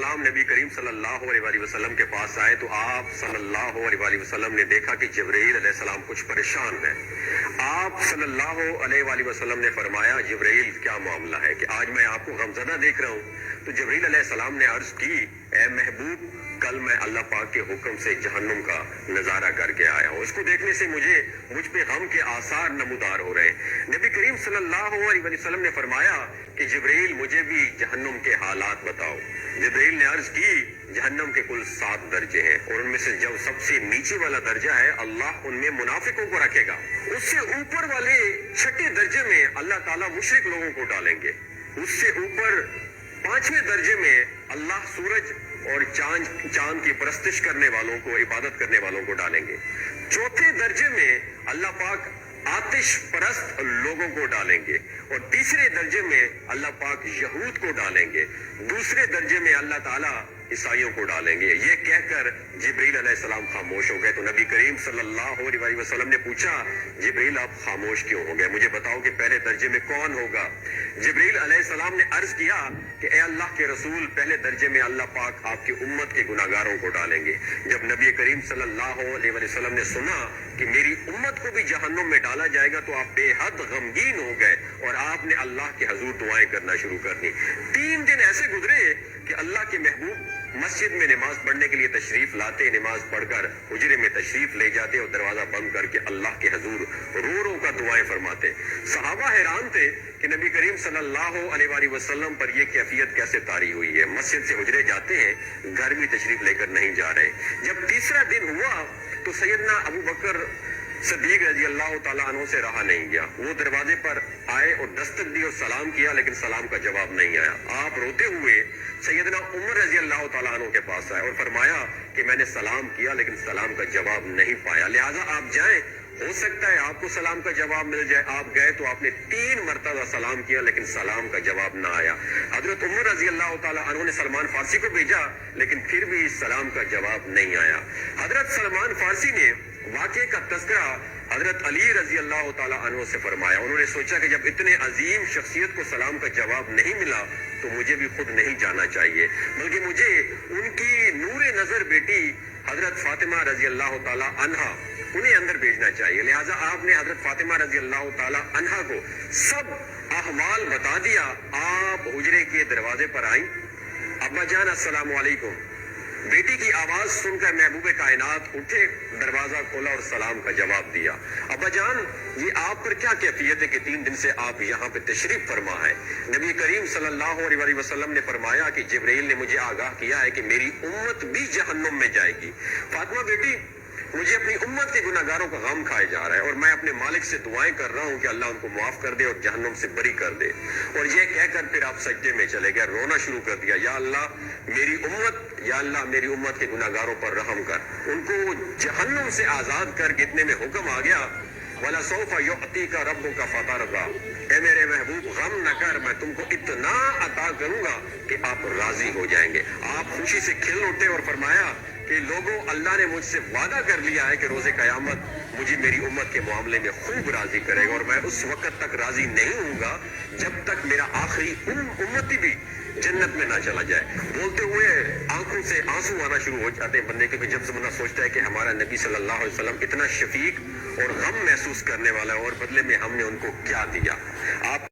अलैहिस्सलाम नबी करीम सल्लल्लाहु अलैहि वसल्लम के पास आए तो आप सल्लल्लाहु अलैहि वसल्लम ने देखा कि जिब्रील अलैहिस्सलाम कुछ परेशान है। आप सल्लल्लाहु अलैहि वसल्लम ने फरमाया, जिब्रील क्या मामला है कि आज मैं आपको गमज़दा देख रहा हूँ। तो जिब्रील अलैहिस्सलाम ने अर्ज की, ए महबूब, कल मैं अल्लाह पाक के हुक्म से जहन्नुम का नजारा करके आया हूँ। इसको देखने से मुझ पे गम के आसार नमूदार हो रहे हैं। नबी करीम सल्लल्लाहु अलैहि वसल्लम ने फरमाया कि जिब्रील, मुझे भी जहन्नुम के हालात बताओ। जिब्रील ने अर्ज की, जहन्नम के कुल 7 दर्जे हैं और उनमें से जो सबसे नीचे वाला दर्जा है, अल्लाह उनमें मुनाफिकों को रखेगा। उससे ऊपर वाले 6ठे दर्जे में अल्लाह ताला मुशरिक लोगों को डालेंगे। उससे ऊपर 5वें दर्जे में अल्लाह सूरज और चांद की परस्तिश करने वालों को, इबादत करने वालों को डालेंगे। चौथे दर्जे में अल्लाह पाक आतिश परस्त लोगों को डालेंगे और तीसरे दर्जे में अल्लाह पाक यहूद को डालेंगे। दूसरे दर्जे में अल्लाह ताला ईसाइयों को डालेंगे। ये कहकर जिब्रील अलैहिस्सलाम खामोश हो गए। तो नबी करीम सल्लल्लाहु अलैहि वसल्लम ने पूछा, जिब्रील आप खामोश क्यों हो गए? मुझे बताओ कि पहले दर्जे में कौन होगा? जिब्रील अलैहिस्सलाम ने अर्ज किया कि ए अल्लाह के रसूल, पहले दर्जे में अल्लाह पाक आपकी उम्मत के गुनाहगारों को डालेंगे। जब नबी करीम सल्लल्लाहु अलैहि वसल्लम ने सुना कि मेरी उम्मत को भी जहन्नुम में डाला जाएगा तो आप बेहद गमगीन हो गए और आपने अल्लाह के हुजूर दुआएं करना शुरू कर दी। 3 दिन ऐसे गुजरे कि अल्लाह के महबूब मस्जिद में नमाज पढ़ने के लिए तशरीफ लाते, नमाज पढ़कर हुजरे में तशरीफ ले जाते और दरवाजा बंद करके अल्लाह के हुजूर रो रो कर दुआएं फरमाते। सहाबा हैरान थे कि नबी करीम सल्लल्लाहु अलैहि वसल्लम पर यह कैफियत कैसे तारी हुई है। मस्जिद से हुजरे जाते हैं, घर भी तशरीफ लेकर नहीं जा रहे। जब तीसरा दिन हुआ तो सैयदना अबू बकर सिद्दीक रजी अल्लाह ताला अन्हु से रहा नहीं गया। वो दरवाजे पर आए और दस्तक दी और सलाम किया, लेकिन सलाम का जवाब नहीं आया। आप रोते हुए सैयदना उमर रजी अल्लाह ताला अन्हु के पास आए और फरमाया कि मैंने सलाम किया लेकिन सलाम का जवाब नहीं पाया, लिहाजा आप जाएं, हो सकता है आपको सलाम का जवाब मिल जाए। आप गए तो आपने 3 मरतबा सलाम किया लेकिन सलाम का जवाब ना आया। हजरत उमर रजी अल्लाह ताला अन्हु ने सलमान फारसी को भेजा लेकिन फिर भी सलाम का जवाब नहीं आया। हजरत सलमान फारसी ने वाक़े का तज़किरा हजरत अली रजी अल्लाह ताला अन्हु से फरमाया। उन्होंने सोचा कि जब इतने अजीम शख्सियत को सलाम का जवाब नहीं मिला तो मुझे भी खुद नहीं जाना चाहिए, बल्कि मुझे उनकी नूरे नजर बेटी हजरत फातिमा रजी अल्लाह ताला अन्हा उन्हें अंदर भेजना चाहिए। लिहाजा आपने हजरत फातिमा रजी अल्लाह ताला अन्हा को सब अहवाल बता दिया। आप हुजरे के दरवाजे पर आई, अब्बा जान अस्सलाम वालेकुम। बेटी की आवाज सुनकर महबूबे कायनात उठे, दरवाजा खोला और सलाम का जवाब दिया। अब्बा जान, ये आप पर क्या कैफियत है कि 3 दिन से आप यहाँ पे तशरीफ फरमा है? नबी करीम सल्लल्लाहु अलैहि वसल्लम ने फरमाया कि जिब्रील ने मुझे आगाह किया है कि मेरी उम्मत भी जहन्नुम में जाएगी। फातिमा बेटी, मुझे अपनी उम्मत के गुनाहगारों का गम खाए जा रहा है और मैं अपने मालिक से दुआएं कर रहा हूँ कि अल्लाह उनको माफ कर दे और जहन्नुम से बरी कर दे। और ये कहकर फिर आप सजदे में चले गए, रोना शुरू कर दिया, या अल्लाह मेरी उम्मत के गुनाहगारों पर रहम कर, उनको जहन्नुम से आजाद कर। कितने में हुक्म आ गया, वला सौफा युअतीका रब्बुका फतरदा, ए मेरे महबूब गम न कर, मैं तुमको इतना अता करूंगा कि आप राजी हो जाएंगे। आप खुशी से खिल उठे और फरमाया कि लोगों, अल्लाह ने मुझसे वादा कर लिया है कि रोजे कयामत मुझे मेरी उम्मत के मामले में खूब राजी करेगा और मैं उस वक्त तक राजी नहीं हूँगा जब तक मेरा आखिरी उम्मती भी जन्नत में ना चला जाए। बोलते हुए आंखों से आंसू आना शुरू हो जाते हैं बंदे के, जब ज़माना सोचता है कि हमारा नबी सल्लल्लाहु अलैहि वसल्लम इतना शफीक और गम महसूस करने वाला है और बदले में हमने उनको क्या दिया। आप